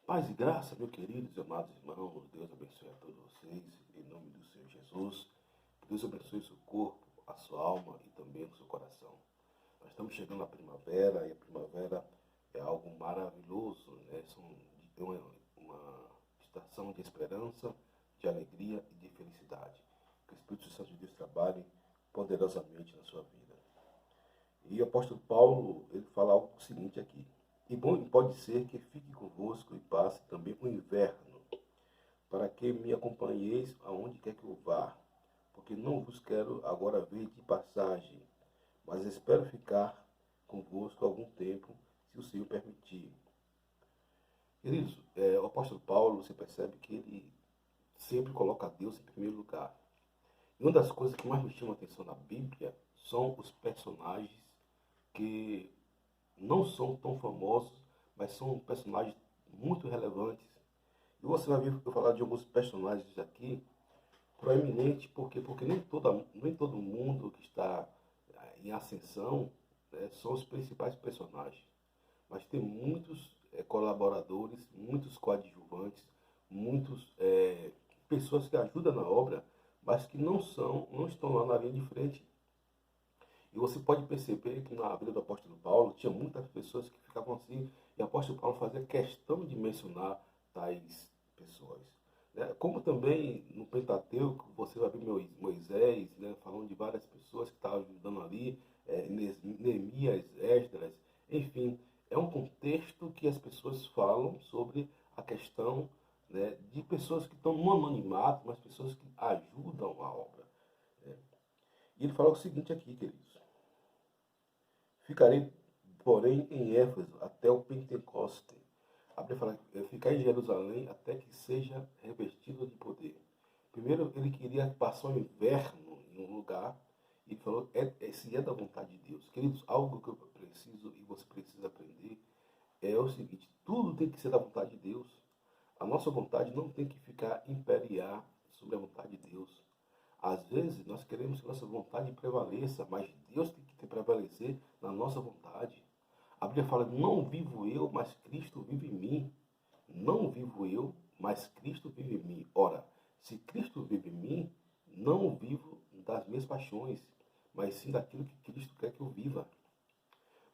Paz e graça, meus queridos e amados irmãos, Deus abençoe a todos vocês, em nome do Senhor Jesus. Que Deus abençoe o seu corpo, a sua alma e também o seu coração. Nós estamos chegando à primavera e a primavera é algo maravilhoso, né? É uma estação de esperança, de alegria e de felicidade. Que o Espírito Santo de Deus trabalhe poderosamente na sua vida. E o apóstolo Paulo, ele fala algo seguinte aqui. E bom, pode ser que fique convosco e passe também o inverno, para que me acompanheis aonde quer que eu vá, porque não vos quero agora ver de passagem, mas espero ficar convosco algum tempo, se o Senhor permitir. Queridos, o apóstolo Paulo, você percebe que ele sempre coloca Deus em primeiro lugar. E uma das coisas que mais me chama a atenção na Bíblia são os personagens que não são tão famosos, mas são personagens muito relevantes. E você vai ver eu falar de alguns personagens aqui proeminentes, porque nem todo mundo que está em ascensão, né, são os principais personagens. Mas tem muitos colaboradores, muitos coadjuvantes, muitas pessoas que ajudam na obra, mas que não estão lá na linha de frente. E você pode perceber que na vida do apóstolo Paulo tinha muitas pessoas que ficavam assim, e o apóstolo Paulo fazia questão de mencionar tais pessoas. Né? Como também no Pentateuco, você vai ver Moisés, né, falando de várias pessoas que estavam ajudando ali, Neemias, Esdras, enfim, é um contexto que as pessoas falam sobre a questão, né, de pessoas que estão no anonimato, mas pessoas que ajudam a obra. Né? E ele fala o seguinte aqui, queridos. Ficarei, porém, em Éfeso até o Pentecoste. A Bíblia fala, ficar em Jerusalém até que seja revestido de poder. Primeiro, ele queria passar o inverno em um lugar, e ele falou, se é da vontade de Deus. Queridos, algo que eu preciso e você precisa aprender é o seguinte, tudo tem que ser da vontade de Deus. A nossa vontade não tem que ficar imperiar sobre a vontade de Deus. Às vezes nós queremos que nossa vontade prevaleça, mas Deus tem que prevalecer na nossa vontade. A Bíblia fala, não vivo eu, mas Cristo vive em mim. Não vivo eu, mas Cristo vive em mim. Ora, se Cristo vive em mim, não vivo das minhas paixões, mas sim daquilo que Cristo quer que eu viva.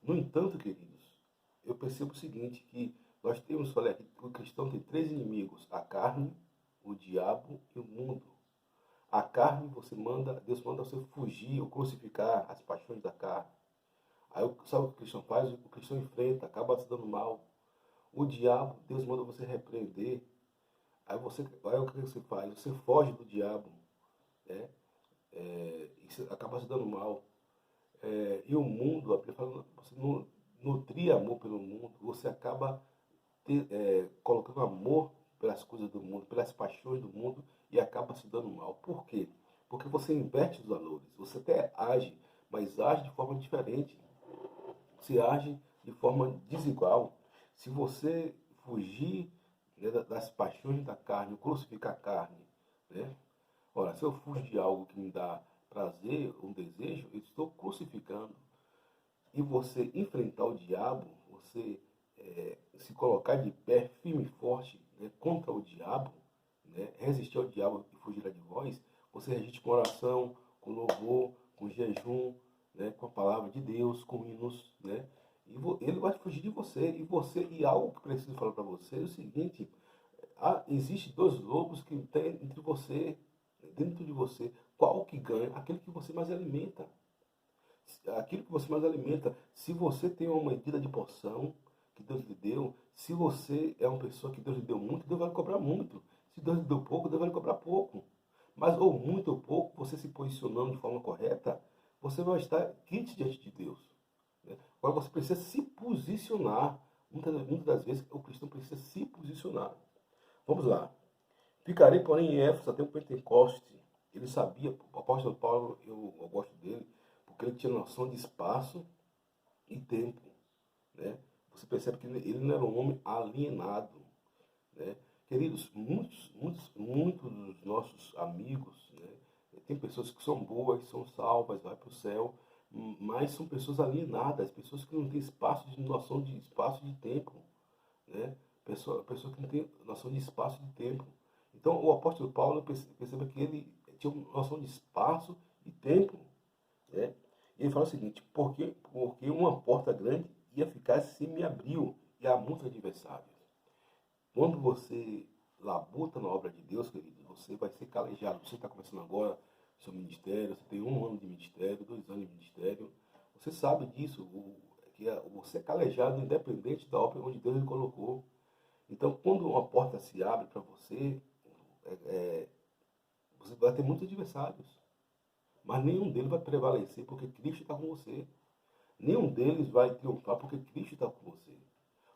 No entanto, queridos, eu percebo o seguinte, que nós temos, olha, o cristão tem três inimigos, a carne, o diabo e o mundo. A carne, Deus manda você fugir ou crucificar as paixões da carne. Aí sabe o que o cristão faz? O cristão enfrenta, acaba se dando mal. O diabo, Deus manda você repreender. Aí o que você faz? Você foge do diabo, né? E você acaba se dando mal. E o mundo, a Bíblia fala, você nutrir amor pelo mundo, você acaba colocando amor pelas coisas do mundo, pelas paixões do mundo e acaba se dando mal. Por quê? Porque você inverte os valores. Você até age, mas age de forma diferente. Você age de forma desigual. Se você fugir, né, das paixões da carne, crucificar a carne, né? Ora, se eu fujo de algo que me dá prazer, um desejo, eu estou crucificando. E você enfrentar o diabo, você se colocar de pé firme e forte, né, contra o diabo, né, resistir ao diabo e fugirá de vós, você resiste com oração, com louvor, com jejum, né, com a palavra de Deus, com hinos, né, e ele vai fugir de você. E algo que preciso falar para você é o seguinte: existe dois lobos que tem entre você, dentro de você. Qual que ganha? Aquele que você mais alimenta. Aquilo que você mais alimenta. Se você tem uma medida de porção que Deus lhe deu, se você é uma pessoa que Deus lhe deu muito, Deus vai lhe cobrar muito. Se Deus lhe deu pouco, Deus vai lhe cobrar pouco. Mas ou muito ou pouco, você se posicionando de forma correta, você vai estar quente diante de Deus. Né? Agora você precisa se posicionar. Muitas das vezes o cristão precisa se posicionar. Vamos lá. Ficarei, porém, em Éfeso até o Pentecoste. Ele sabia, o apóstolo Paulo, eu gosto dele, porque ele tinha noção de espaço e tempo. Né? Você percebe que ele não era um homem alienado. Né? Queridos, muitos dos nossos amigos, né, tem pessoas que são boas, são salvas, vai para o céu, mas são pessoas alienadas, pessoas que não têm noção de espaço e de tempo. Né? pessoa que não tem noção de espaço e de tempo. Então, o apóstolo Paulo perceba que ele tinha uma noção de espaço e tempo. Né? E ele fala o seguinte, porque uma porta grande ia ficar se me abriu, e há muitos adversários. Quando você labuta na obra de Deus, querido, você vai ser calejado. Você está começando agora seu ministério, você tem 1 ano de ministério, 2 anos de ministério. Você sabe disso, você é calejado independente da obra onde Deus lhe colocou. Então, quando uma porta se abre para você, você vai ter muitos adversários. Mas nenhum deles vai prevalecer porque Cristo está com você. Nenhum deles vai triunfar porque Cristo está com você.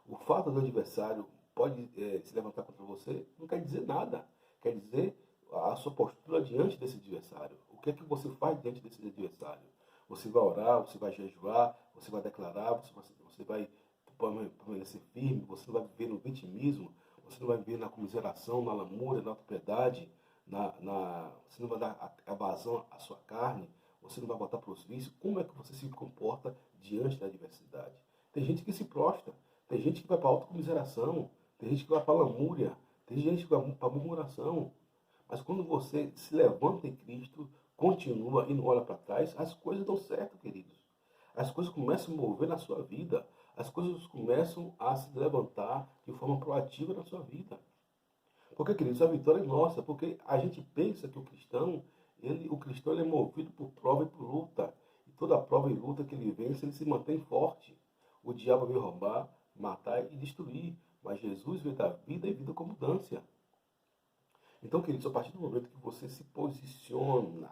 O fato do adversário pode se levantar contra você não quer dizer nada. Quer dizer a sua postura diante desse adversário. O que é que você faz diante desse adversário? Você vai orar, você vai jejuar, você vai declarar, você vai permanecer firme, você não vai viver no vitimismo, você não vai viver na comiseração, na lamúria, na autopiedade, você não vai dar a vazão à sua carne, você não vai botar para os vícios. Como é que você se comporta diante da adversidade? Tem gente que se prostra, tem gente que vai para a autocomiseração, tem gente que vai para a lamúria, tem gente que vai para a murmuração. Mas quando você se levanta em Cristo, continua e não olha para trás, as coisas dão certo, queridos. As coisas começam a mover na sua vida, as coisas começam a se levantar de forma proativa na sua vida. Porque, queridos, a vitória é nossa, porque a gente pensa que o cristão ele é movido por prova e por luta. E toda prova e luta que ele vence, ele se mantém forte. O diabo veio roubar, matar e destruir, mas Jesus veio dar vida e vida com mudança. Então, queridos, a partir do momento que você se posiciona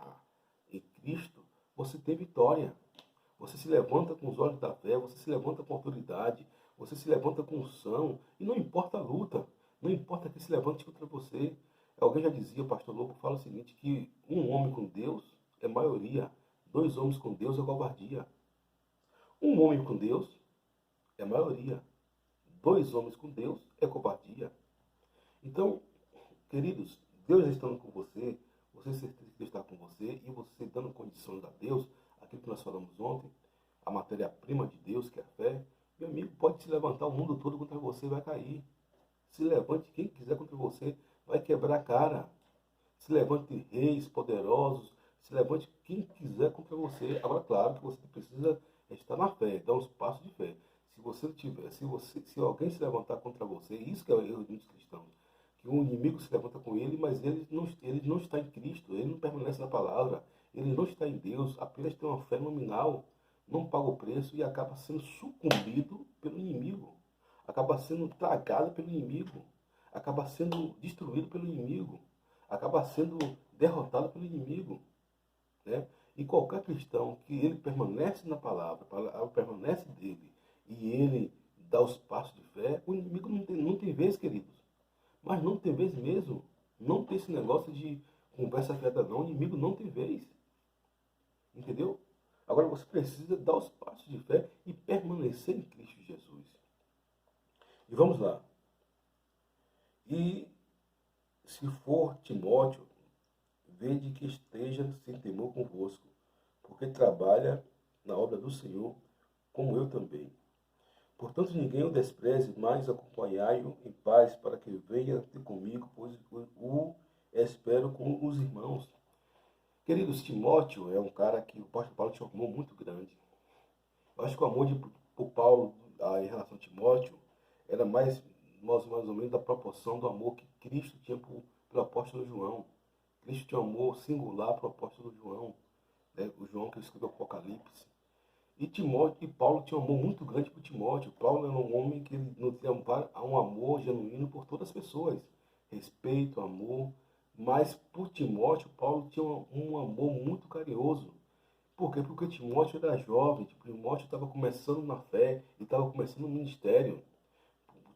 em Cristo, você tem vitória. Você se levanta com os olhos da fé, você se levanta com autoridade, você se levanta com unção, e não importa a luta, não importa que se levante contra você. Alguém já dizia, o pastor Lobo fala o seguinte, que um homem com Deus é maioria, 2 homens com Deus é covardia. Um homem com Deus é maioria, 2 homens com Deus é covardia. Então, queridos, Deus estando com você, você certeza que Deus está com você, e você dando condições a Deus, aquilo que nós falamos ontem, a matéria-prima de Deus, que é a fé, meu amigo, pode se levantar o mundo todo contra você e vai cair. Se levante quem quiser contra você, vai quebrar a cara. Se levante reis poderosos, se levante quem quiser contra você. Agora, claro que você precisa estar na fé, dar uns passos de fé. Se você não tiver, se alguém se levantar contra você, isso que é o erro de muitos cristãos, que o inimigo se levanta com ele, mas ele não está em Cristo, ele não permanece na palavra, ele não está em Deus, apenas tem uma fé nominal, não paga o preço e acaba sendo sucumbido pelo inimigo, acaba sendo tragado pelo inimigo, acaba sendo destruído pelo inimigo, acaba sendo derrotado pelo inimigo. Né? E qualquer cristão que ele permanece na palavra, a palavra permanece dele, e ele dá os passos de fé, o inimigo não tem vez, queridos. Mas não tem vez mesmo. Não tem esse negócio de conversa fiada não. O inimigo não tem vez. Entendeu? Agora você precisa dar os passos de fé e permanecer em Cristo Jesus. E vamos lá. E se for Timóteo, vede que esteja sem temor convosco, porque trabalha na obra do Senhor, como eu também. Portanto, ninguém o despreze, mas acompanhai-o em paz, para que venha ter comigo, pois o espero com os irmãos. Queridos, Timóteo é um cara que o apóstolo Paulo tinha um amor muito grande. Eu acho que o amor por Paulo em relação a Timóteo era mais ou menos da proporção do amor que Cristo tinha pelo apóstolo João. Cristo tinha um amor singular para o apóstolo João, né? O João que escreveu o Apocalipse. E Paulo tinha um amor muito grande por Timóteo. Paulo era um homem que nutria um amor genuíno por todas as pessoas. Respeito, amor. Mas por Timóteo, Paulo tinha um amor muito carinhoso. Por quê? Porque Timóteo era jovem. Timóteo estava começando na fé e estava começando no ministério.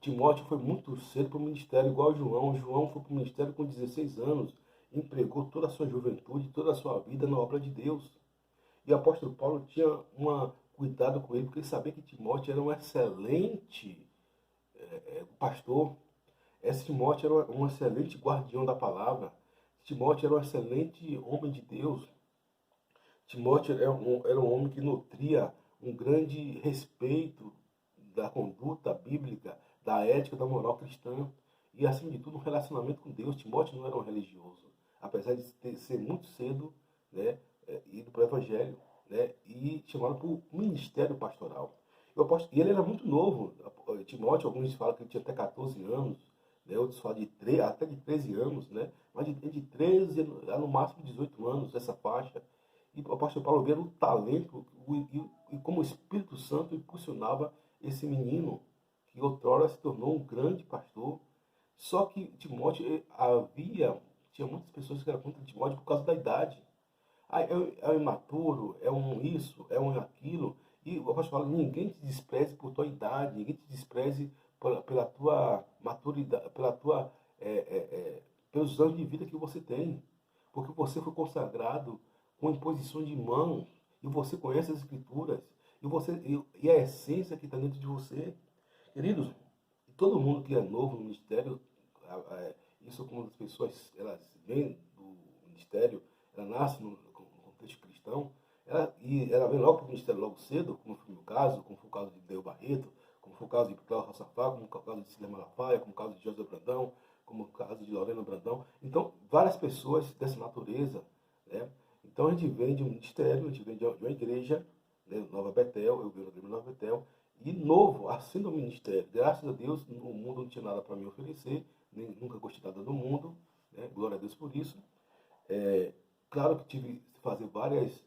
Timóteo foi muito cedo para o ministério, igual João. João foi para o ministério com 16 anos. Empregou toda a sua juventude, toda a sua vida na obra de Deus. E o apóstolo Paulo tinha cuidado com ele, porque ele sabia que Timóteo era um excelente pastor. Esse Timóteo era um excelente guardião da palavra. Timóteo era um excelente homem de Deus. Timóteo era um homem que nutria um grande respeito da conduta bíblica, da ética, da moral cristã e, acima de tudo, um relacionamento com Deus. Timóteo não era um religioso, apesar de ser muito cedo, né, ido para o Evangelho, né, e chamado para o ministério pastoral. E ele era muito novo. Timóteo, alguns falam que ele tinha até 14 anos, né, outros falam até de 13 anos, né, mas de 13 a no máximo 18 anos, essa faixa. E o apóstolo Paulo vê o talento e como o Espírito Santo impulsionava esse menino, que outrora se tornou um grande pastor. Só que Timóteo tinha muitas pessoas que eram contra Timóteo por causa da idade. Ah, é um imaturo, é um isso, é um aquilo. E o apóstolo fala, ninguém te despreze por tua idade, ninguém te despreze pela tua maturidade, pelos anos de vida que você tem. Porque você foi consagrado com imposição de mãos, e você conhece as escrituras, e a essência que está dentro de você. Queridos, todo mundo que é novo no ministério, isso como as pessoas, elas vêm do ministério, ela nasce no contexto cristão, ela vem logo para o ministério logo cedo, como foi o meu caso, como foi o caso de Deu Barreto, como foi o caso de Cláudio Rossafá, como foi o caso de Cília Malafaia, como foi o caso de José Brandão, como o caso de Lorena Brandão. Então, várias pessoas dessa natureza, né? Então, a gente vem de um ministério, a gente vem de uma igreja, né, Nova Betel, eu venho da igreja Nova Betel, e novo, assim no ministério. Graças a Deus, o mundo não tinha nada para me oferecer, nem, nunca gostei nada do mundo, né? Glória a Deus por isso. É, claro que tive que fazer várias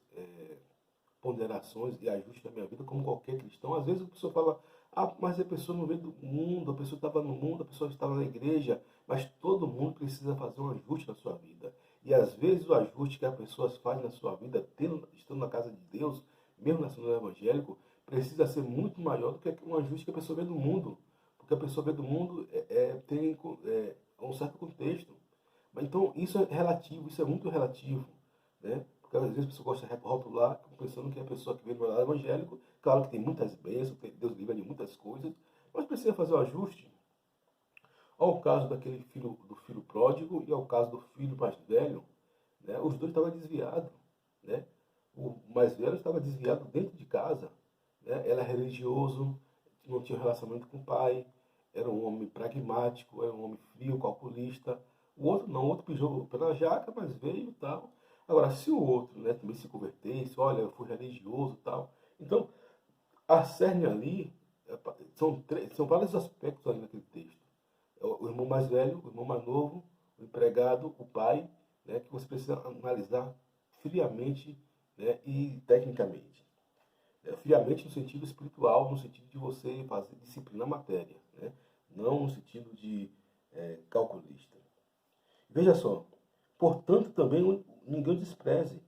ponderações e ajustes na minha vida, como qualquer cristão. Às vezes a pessoa fala, ah, mas a pessoa não veio do mundo, a pessoa estava no mundo, a pessoa estava na igreja, mas todo mundo precisa fazer um ajuste na sua vida. E às vezes o ajuste que a pessoa faz na sua vida, estando na casa de Deus, mesmo nascendo evangélico, precisa ser muito maior do que um ajuste que a pessoa vê do mundo. Porque a pessoa vê do mundo tem um certo contexto. Então, isso é relativo, isso é muito relativo, né? Porque às vezes a pessoa gosta de rotular, pensando que é a pessoa que vem do lado evangélico, claro que tem muitas bênçãos, Deus livra de muitas coisas, mas precisa fazer o ajuste. Ao caso do filho pródigo e ao caso do filho mais velho, né? Os dois estavam desviados, né? O mais velho estava desviado dentro de casa, né? Era religioso, não tinha relacionamento com o pai, era um homem pragmático, era um homem frio, calculista. O outro não, o outro pisou pela jaca, mas veio e tal. Agora, se o outro, né, também se convertesse, olha, eu fui religioso e tal. Então, a cerne ali, são vários aspectos ali naquele texto. É o irmão mais velho, o irmão mais novo, o empregado, o pai, né, que você precisa analisar friamente, né, e tecnicamente. Friamente no sentido espiritual, no sentido de você fazer disciplina matéria, né? Não no sentido de calculista. Veja só, portanto também ninguém o despreze,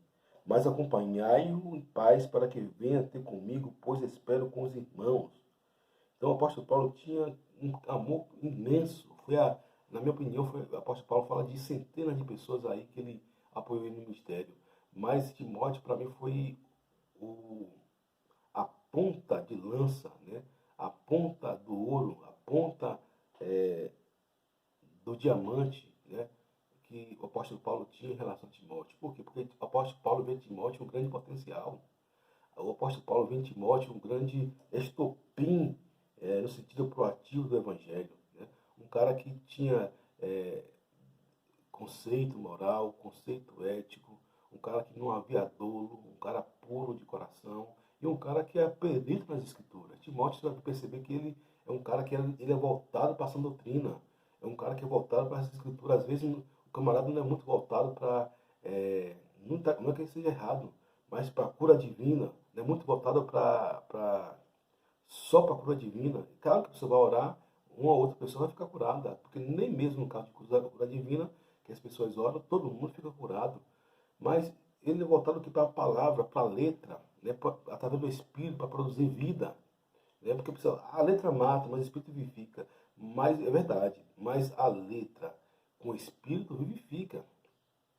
mas acompanhai-o em paz para que venha ter comigo, pois espero com os irmãos. Então o apóstolo Paulo tinha um amor imenso. Na minha opinião, o apóstolo Paulo fala de centenas de pessoas aí que ele apoiou no ministério. Mas Timóteo, para mim, foi o, a ponta de lança, né? A ponta do ouro, a ponta do diamante, né? Que o apóstolo Paulo tinha em relação a Timóteo. Por quê? Porque o apóstolo Paulo vê em Timóteo um grande potencial. O apóstolo Paulo vê em Timóteo um grande estopim no sentido proativo do evangelho. Né? Um cara que tinha conceito moral, conceito ético, um cara que não havia dolo, um cara puro de coração e um cara que é perito nas escrituras. Timóteo, você vai perceber que ele é um cara que ele é voltado para essa doutrina, é um cara que é voltado para as escrituras. Às vezes o camarada não é muito voltado para, não é que ele seja errado, mas para a cura divina, não é muito voltado só para a cura divina. Claro que você vai orar, uma ou outra pessoa vai ficar curada, porque nem mesmo no caso de cura divina, que as pessoas oram, todo mundo fica curado. Mas ele é voltado aqui para a palavra, para a letra, né, através do Espírito, para produzir vida. Né, porque a letra mata, mas o Espírito vivifica. Mas é verdade, mas a letra com o Espírito vivifica.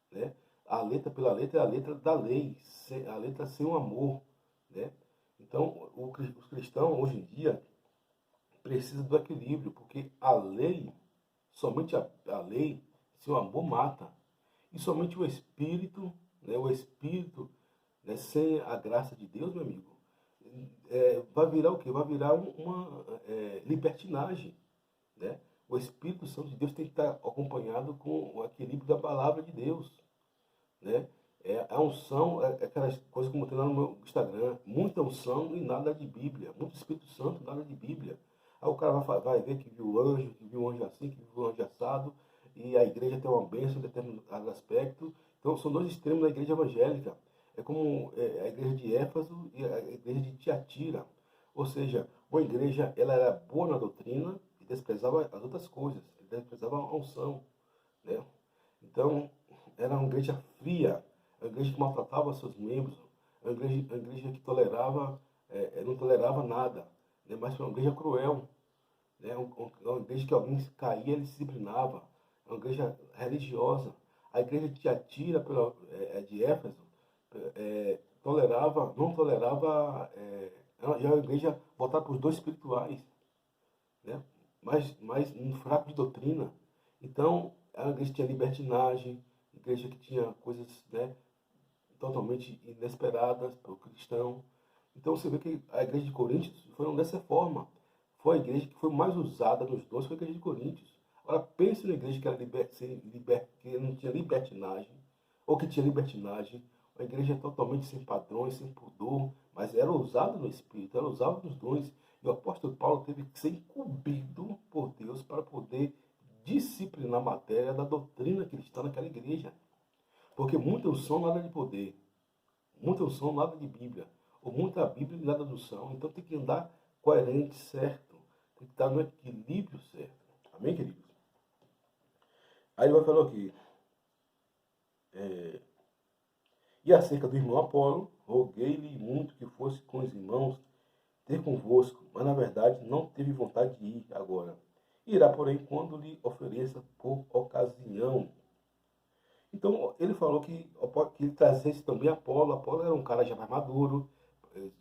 Né? A letra pela letra é a letra da lei, a letra sem o amor. Né? Então, os cristãos, hoje em dia, precisam do equilíbrio, porque a lei, somente a lei, seu amor mata. E somente o Espírito, né, sem a graça de Deus, meu amigo, vai virar o quê? Vai virar uma libertinagem. né? O Espírito Santo de Deus tem que estar acompanhado com o equilíbrio da palavra de Deus, né? A unção é aquelas coisas como tem lá no meu Instagram, muita unção e nada de Bíblia, muito Espírito Santo, nada de Bíblia. Aí o cara vai ver que viu anjo, que viu anjo assim, que viu anjo assado, e a igreja tem uma bênção em determinado aspecto. Então são dois extremos da igreja evangélica. É como a igreja de Éfeso e a igreja de Tiatira. Ou seja, uma igreja ela era boa na doutrina e desprezava as outras coisas, desprezava a unção, né? Então, era uma igreja fria, uma igreja que maltratava seus membros, uma igreja que tolerava, não tolerava nada, né? Mas foi uma igreja cruel, né? Uma igreja que alguém caía, ele se disciplinava, uma igreja religiosa. A igreja de Tiatira, de Éfeso, tolerava, não tolerava, já uma igreja voltada para os dois espirituais, né? Mas um fraco de doutrina. Então, a igreja tinha libertinagem, igreja que tinha coisas, né, totalmente inesperadas para o cristão. Então, você vê que a igreja de Coríntios foi dessa forma. Foi a igreja que foi mais usada nos dois, foi a igreja de Coríntios. Agora, pense na igreja que, que não tinha libertinagem, ou que tinha libertinagem, uma igreja totalmente sem padrões, sem pudor, mas era usada no Espírito, era usada nos dons. E o apóstolo Paulo teve que ser incumbido por Deus para poder disciplinar a matéria da doutrina cristã naquela igreja. Porque muita unção, nada de poder. Muita unção, nada de Bíblia. Ou muita Bíblia e nada de unção. Então tem que andar coerente, certo. Tem que estar no equilíbrio certo. Amém, queridos? Aí ele vai falar aqui. E acerca do irmão Apolo, roguei-lhe muito que fosse com os irmãos ter convosco, mas na verdade não teve vontade de ir agora. Irá, porém, quando lhe ofereça por ocasião. Então, ele falou que ele trazesse também Apolo. Apolo era um cara já mais maduro,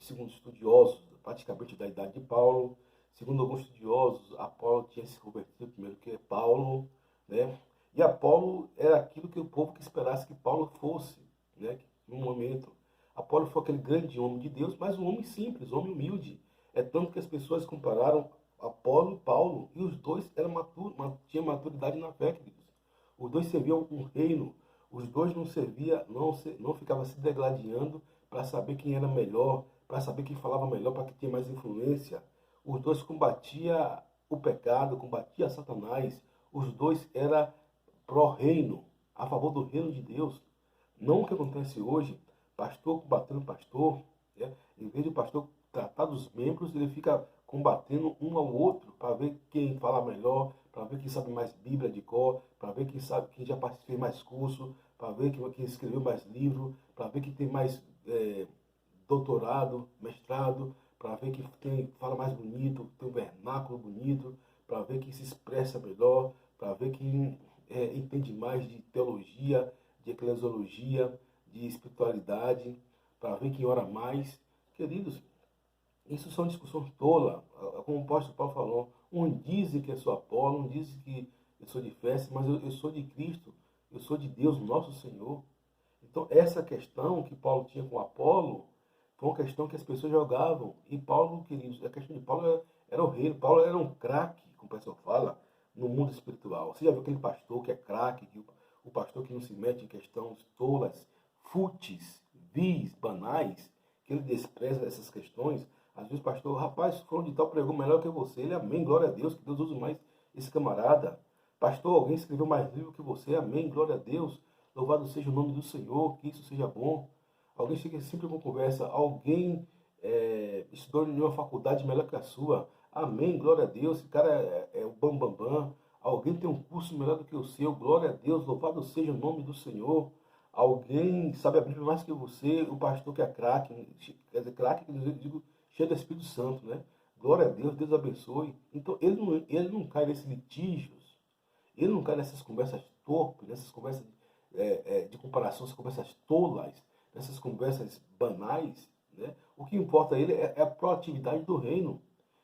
segundo estudiosos, praticamente da idade de Paulo. Segundo alguns estudiosos, Apolo tinha se convertido primeiro que Paulo, né? E Apolo era aquilo que o povo que esperasse que Paulo fosse, né? No momento. Apolo foi aquele grande homem de Deus, mas um homem simples, um homem humilde. É tanto que as pessoas compararam Apolo e Paulo, e os dois tinham maturidade na fé, queridos. Os dois serviam um reino. Os dois não servia, não ficava se degladiando para saber quem era melhor, para saber quem falava melhor, para quem tinha mais influência. Os dois combatia o pecado, combatia Satanás. Os dois era pró-reino, a favor do reino de Deus. Não o que acontece hoje, pastor combatendo pastor, né? Em vez de o pastor tratar dos membros, ele fica combatendo um ao outro para ver quem fala melhor, para ver quem sabe mais Bíblia de cor, para ver quem sabe quem já fez mais curso, para ver quem escreveu mais livro, para ver quem tem mais doutorado, mestrado, para ver quem fala mais bonito, tem um vernáculo bonito, para ver quem se expressa melhor, para ver quem entende mais de teologia, de eclesiologia, de espiritualidade, para ver quem ora mais. Queridos, isso são discussões tolas. Como o apóstolo Paulo falou, um dizem que eu sou Apolo, um dizem que eu sou de Efésios, mas eu sou de Cristo, eu sou de Deus, nosso Senhor. Então, essa questão que Paulo tinha com Apolo foi uma questão que as pessoas jogavam. E Paulo, queridos, a questão de Paulo era o rei. Paulo era um craque, como o pessoal fala, no mundo espiritual. Você já viu aquele pastor que é craque, o pastor que não se mete em questões tolas, fúteis, vis, banais, que ele despreza essas questões? Às vezes o pastor, rapaz, fulano de tal pregou melhor que você. Ele, amém, glória a Deus, que Deus use mais esse camarada. Pastor, alguém escreveu mais livro que você, amém, glória a Deus. Louvado seja o nome do Senhor, que isso seja bom. Alguém chega sempre com conversa, alguém estudou em uma faculdade melhor que a sua, amém, glória a Deus, esse cara é o bambambam. Bam, bam. Alguém tem um curso melhor do que o seu, glória a Deus, louvado seja o nome do Senhor. Alguém sabe a Bíblia mais que você, o pastor que é craque, quer dizer, craque, eu digo, cheio do Espírito Santo, né? Glória a Deus, Deus abençoe. Então, ele não cai nesses litígios, ele não cai nessas conversas torpes, nessas conversas de comparação, essas conversas tolas, nessas conversas banais, né? O que importa a ele é a proatividade do reino.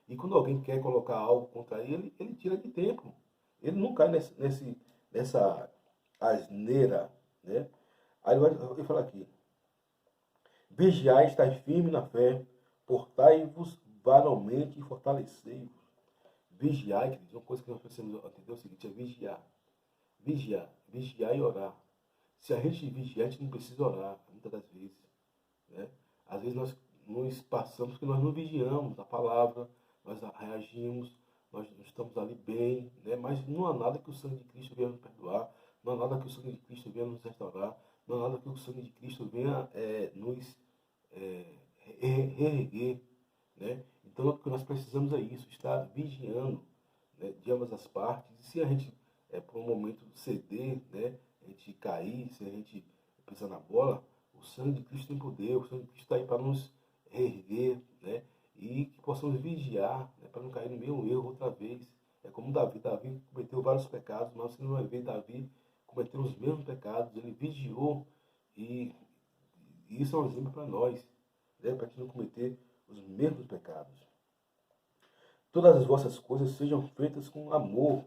E quando alguém quer colocar algo contra ele, ele tira de tempo. Ele não cai nessa asneira, né? Aí ele fala aqui, vigiai, estáis firme na fé, portai-vos varalmente e fortalecei-vos. Vigiar, queridos, uma coisa que nós precisamos entender é o seguinte, é vigiar. Vigiar e orar. Se a gente vigiar, a gente não precisa orar, muitas das vezes. Né? Às vezes nós nos passamos porque nós não vigiamos a palavra, nós reagimos, nós estamos ali bem, né? Mas não há nada que o sangue de Cristo venha nos perdoar, não há nada que o sangue de Cristo venha nos restaurar, não há nada que o sangue de Cristo venha nos reerguer. Né? Então o que nós precisamos é isso, estar vigiando, né, de ambas as partes. E se a gente, por um momento, ceder, né, a gente cair, se a gente pisar na bola, o sangue de Cristo tem poder, o sangue de Cristo está aí para nos reerguer, né, e que possamos vigiar, né, para não cair no mesmo erro outra vez. É como Davi cometeu vários pecados, mas você não vai ver Davi cometendo os mesmos pecados, ele vigiou, e, e isso é um exemplo para nós, né, para a gente não cometer os mesmos pecados. Todas as vossas coisas sejam feitas com amor.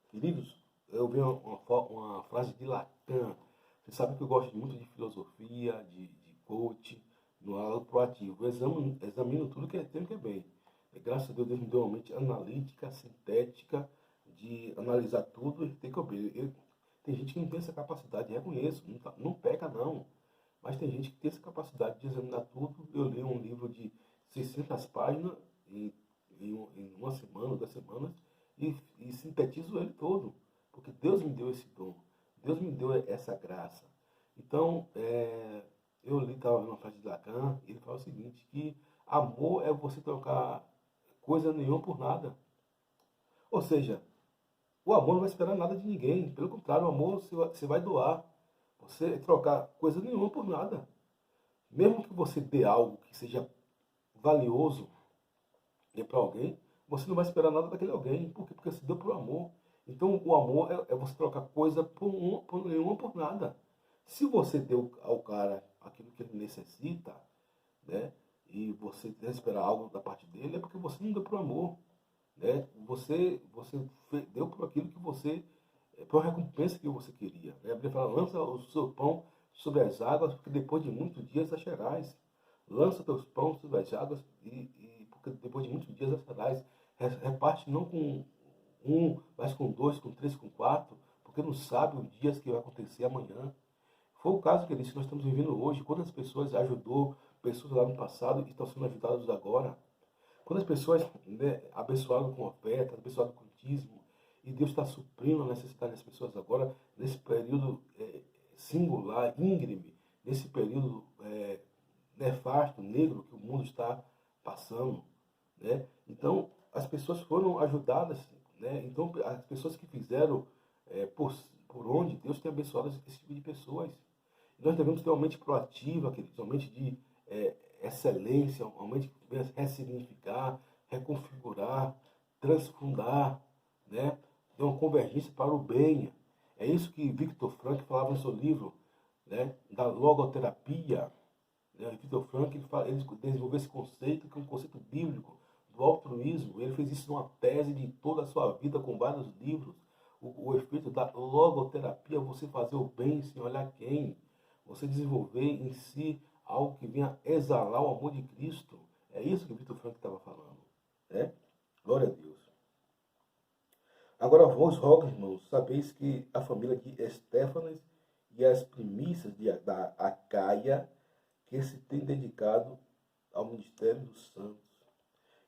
Queridos, eu vi uma frase de Lacan. Você sabe que eu gosto muito de filosofia, de coach, no lado proativo. Eu examino tudo que é tempo que é bem. Graças a Deus, Deus me deu uma mente analítica, sintética, de analisar tudo e ter que obedecer. Tem gente que não tem essa capacidade, reconheço, não peca não. Mas tem gente que tem essa capacidade de examinar tudo. Eu li um livro de 600 páginas em uma semana, 2 semanas, e sintetizo ele todo. Porque Deus me deu esse dom. Deus me deu essa graça. Então, eu li, estava vendo uma frase de Lacan, ele fala o seguinte, que amor é você trocar coisa nenhuma por nada. Ou seja, o amor não vai esperar nada de ninguém. Pelo contrário, o amor você vai doar. Você trocar coisa nenhuma por nada. Mesmo que você dê algo que seja valioso para alguém, você não vai esperar nada daquele alguém. Por quê? Porque você deu por amor. Então, o amor é você trocar coisa por nenhuma por nada. Se você deu ao cara aquilo que ele necessita, né, e você deve esperar algo da parte dele, é porque você não deu por amor. Né? Você deu por aquilo que você, por uma recompensa que você queria. A Bíblia fala, lança o seu pão sobre as águas, porque depois de muitos dias acharás. Lança teus pães sobre as águas, porque depois de muitos dias acharás. Reparte não com um, mas com dois, com três, com quatro, porque não sabe os dias que vai acontecer amanhã. Foi o caso que nós estamos vivendo hoje. Quantas pessoas ajudou pessoas lá no passado e estão sendo ajudadas agora? Quando as pessoas, né, abençoaram com oferta, abençoaram com dízimo, e Deus está suprindo a necessidade das pessoas agora, nesse período singular, íngreme, nesse período nefasto, negro que o mundo está passando. Né? Então, as pessoas foram ajudadas. Né? Então, as pessoas que fizeram por onde Deus tem abençoado esse tipo de pessoas. E nós devemos ter uma mente proativa, queridos, uma mente de excelência, uma mente que venha ressignificar, reconfigurar, transfundar, né? Ter uma convergência para o bem. É isso que Viktor Frankl falava no seu livro, né, da logoterapia. Né? Viktor Frankl ele desenvolveu esse conceito, que é um conceito bíblico, do altruísmo. Ele fez isso numa tese de toda a sua vida, com vários livros. O efeito da logoterapia é você fazer o bem sem olhar quem. Você desenvolver em si algo que venha exalar o amor de Cristo. É isso que o Viktor Frankl estava falando. Né? Glória a Deus. Agora vos rogo, irmãos, sabeis que a família de Estéfanas e as primícias da Acaia, que se tem dedicado ao ministério dos santos.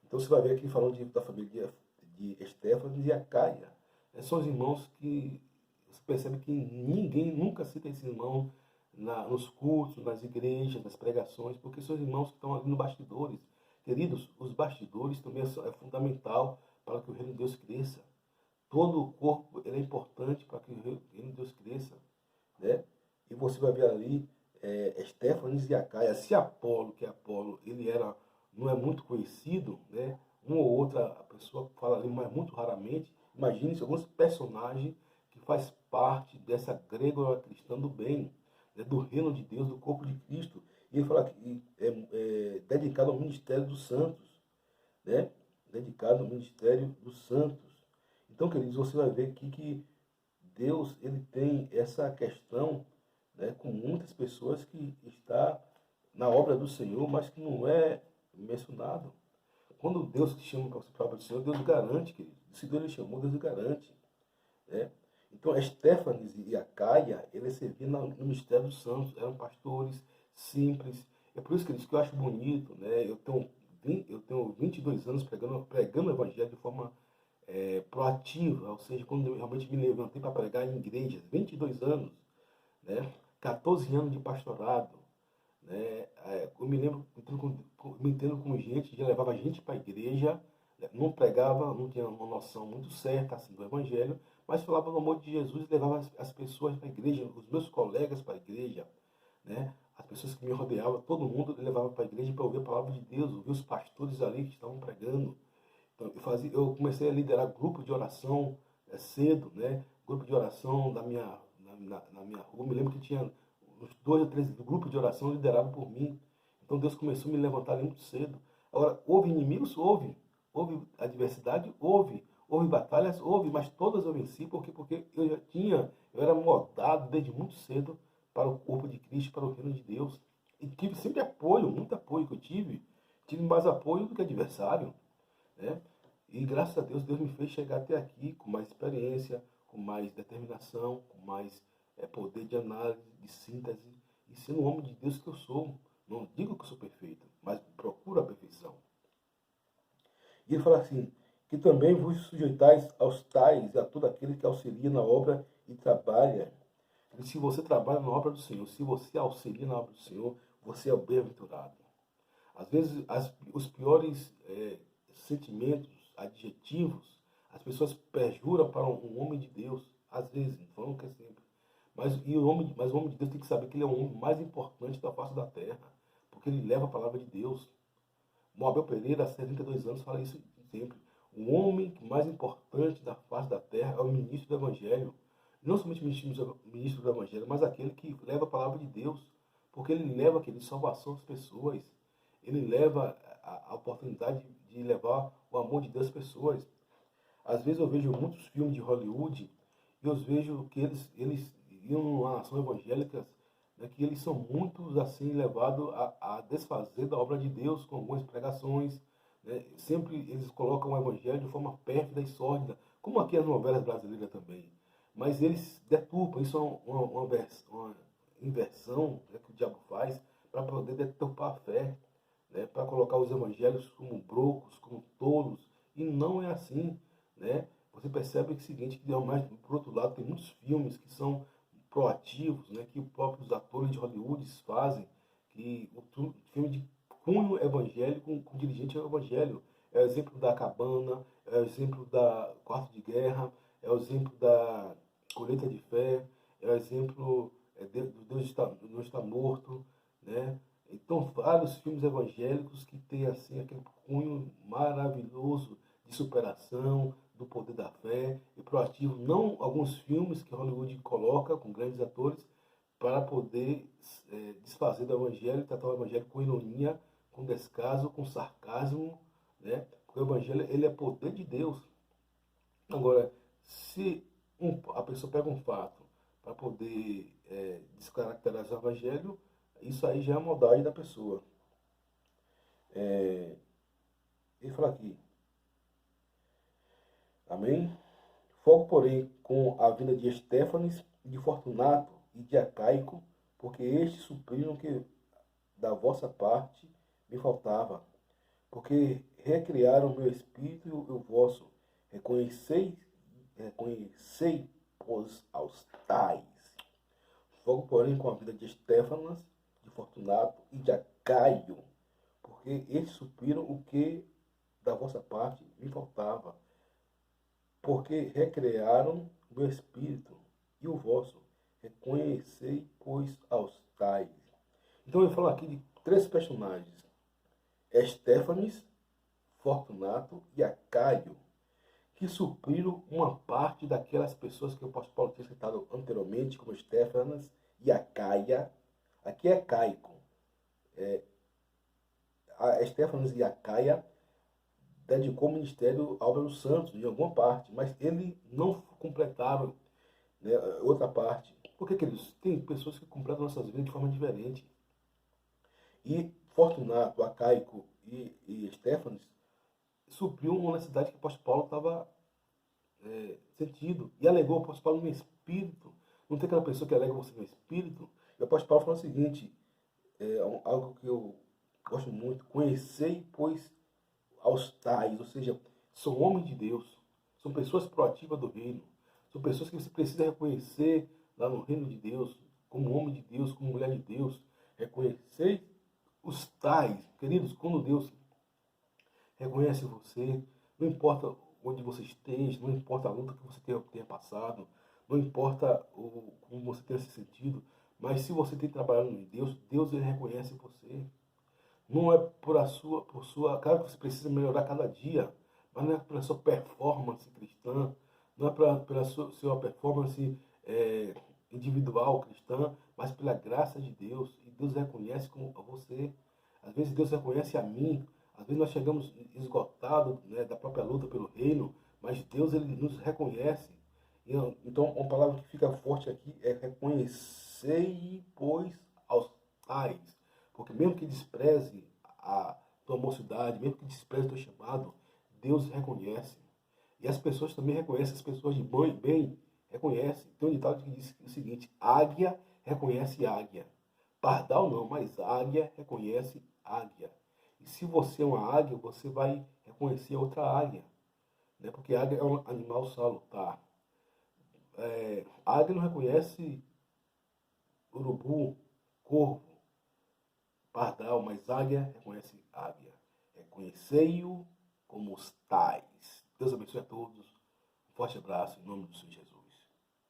Então você vai ver aqui falando da família de Estéfanas e Acaia. São os irmãos que você percebe que ninguém nunca cita esse irmão nos cultos, nas igrejas, nas pregações, porque são os irmãos que estão ali nos bastidores. Queridos, os bastidores também é fundamental para que o reino de Deus cresça. Todo o corpo ele é importante para que o reino de Deus cresça. Né? E você vai ver ali Estéfanas e Acaia. Se Apolo, ele não é muito conhecido, né? Uma ou outra pessoa fala ali, mas muito raramente. Imagine-se alguns personagens que faz parte dessa grégora cristã do bem, né? Do reino de Deus, do corpo de Cristo. E ele fala que é dedicado ao ministério dos santos. Né? Dedicado ao ministério dos santos. Então, queridos, você vai ver aqui que Deus ele tem essa questão, né, com muitas pessoas que está na obra do Senhor, mas que não é mencionado. Quando Deus te chama para a obra do Senhor, Deus garante, querido. Se Deus lhe chamou, Deus lhe garante. Né? Então, Estéfanes e Acaia, eles serviam no ministério dos santos, eram pastores simples. É por isso que eu acho bonito, né? Eu tenho 22 anos pregando o evangelho de forma proativa, ou seja, quando eu realmente me levantei para pregar em igrejas, 22 anos, né? 14 anos de pastorado, né? Eu me lembro, me entendo como gente, já levava gente para a igreja, né? Não pregava, não tinha uma noção muito certa assim, do evangelho, mas falava do amor de Jesus e levava as pessoas para a igreja, os meus colegas para a igreja, né? As pessoas que me rodeavam, todo mundo levava para a igreja para ouvir a palavra de Deus, ouvir os pastores ali que estavam pregando. Então, eu comecei a liderar grupo de oração cedo, né? Grupo de oração na minha rua. Me lembro que tinha uns 2 ou 3 grupos de oração liderados por mim. Então Deus começou a me levantar ali muito cedo. Agora, houve inimigos? Houve. Houve adversidade? Houve. Houve batalhas? Houve. Mas todas eu venci porque eu era moldado desde muito cedo para o corpo de Cristo, para o reino de Deus. E tive sempre apoio, muito apoio que eu tive. Tive mais apoio do que adversário, né? E graças a Deus, Deus me fez chegar até aqui com mais experiência, com mais determinação, com mais poder de análise, de síntese, e sendo o homem de Deus que eu sou. Não digo que eu sou perfeito, mas procuro a perfeição. E ele fala assim, que também vos sujeitais aos tais, a todo aquele que auxilia na obra e trabalha. E se você trabalha na obra do Senhor, se você auxilia na obra do Senhor, você é o bem-aventurado. Às vezes, os piores sentimentos, adjetivos, as pessoas perjuram para um homem de Deus. Às vezes, não falando que é sempre. Mas o homem de Deus tem que saber que ele é o homem mais importante da face da terra, porque ele leva a palavra de Deus. Moabel Pereira, há 72 anos, fala isso sempre. O homem mais importante da face da terra é o ministro do Evangelho. Não somente o ministro do Evangelho, mas aquele que leva a palavra de Deus. Porque ele leva aquele salvação às pessoas. Ele leva a oportunidade de levar o amor de Deus às pessoas. Às vezes eu vejo muitos filmes de Hollywood e eu vejo que eles iam numa ação evangélica, né, que eles são muito assim levados a desfazer da obra de Deus com algumas pregações. Né? Sempre eles colocam o evangelho de forma pérfida e sórdida, como aqui as novelas brasileiras também. Mas eles deturpam, isso é uma inversão, né, que o diabo faz para poder deturpar a fé, né, para colocar os evangelhos como brocos, como tolos, e não é assim, né? Você percebe que é o seguinte, que mais por outro lado tem muitos filmes que são proativos, né, que os próprios atores de Hollywood fazem, que o filme de cunho evangélico com dirigente ao evangelho. É o exemplo da Cabana, é o exemplo da Quarto de Guerra, é o exemplo da Colheita de Fé, é o exemplo do Deus está morto, né? Então, vários filmes evangélicos que têm assim aquele cunho maravilhoso de superação, do poder da fé e proativo. Não alguns filmes que Hollywood coloca com grandes atores para poder desfazer do evangelho, tratar o evangelho com ironia, com descaso, com sarcasmo, né? Porque o evangelho ele é poder de Deus. Agora, se a pessoa pega um fato para poder descaracterizar o evangelho, isso aí já é a maldade da pessoa. Ele fala aqui, amém? Foco, porém, com a vida de Estéfanes, de Fortunato e de Acaico, porque estes supriram que da vossa parte me faltava, porque recriaram meu espírito e o vosso. Reconhecei, pois, aos tais. Fogo, porém, com a vida de Estéfanas, de Fortunato e de Acaio, porque eles supriram o que da vossa parte me faltava, porque recrearam o meu espírito e o vosso. Reconhecei, pois, aos tais. Então eu falo aqui de 3 personagens: Estéfanes, Fortunato e Acaio, que supriram uma parte daquelas pessoas que o apóstolo Paulo tinha citado anteriormente, como Estéfanas e Acaia. Aqui é Caico. A Estéfanas e Acaia dedicou o ministério à obra dos santos, em alguma parte, mas ele não completaram, né, outra parte. Por que, queridos? Tem pessoas que completam nossas vidas de forma diferente. E Fortunato, Acaico e Estéfanes supriu uma necessidade que o apóstolo Paulo estava sentido. E alegou o apóstolo Paulo no espírito. Não tem aquela pessoa que alega você no espírito. E o apóstolo Paulo fala o seguinte, algo que eu gosto muito, conhecei, pois, aos tais, ou seja, são homens de Deus, são pessoas proativas do reino, são pessoas que você precisa reconhecer lá no reino de Deus, como homem de Deus, como mulher de Deus, reconhecer os tais, queridos, quando Deus reconhece você, não importa onde você esteja, não importa a luta que você tenha passado, não importa como você tenha se sentido, mas se você tem trabalhado em Deus, Deus ele reconhece você. Não é claro que você precisa melhorar cada dia, mas não é pela sua performance cristã, não é pela sua performance individual cristã, mas pela graça de Deus. E Deus reconhece como você. Às vezes Deus reconhece a mim, às vezes nós chegamos esgotados, né, da própria luta pelo reino, mas Deus ele nos reconhece. Então, uma palavra que fica forte aqui é reconhecer, pois, aos tais. Porque mesmo que despreze a tua mocidade, mesmo que despreze o teu chamado, Deus reconhece. E as pessoas também reconhecem, as pessoas de bem reconhecem. Tem um ditado que diz o seguinte: águia reconhece águia. Pardal não, mas águia reconhece águia. E se você é uma águia, você vai reconhecer outra águia. Né? Porque a águia é um animal salutar. A águia não reconhece urubu, corvo, pardal, mas águia reconhece águia. Reconhecei-o como os tais. Deus abençoe a todos. Um forte abraço em nome do Senhor Jesus.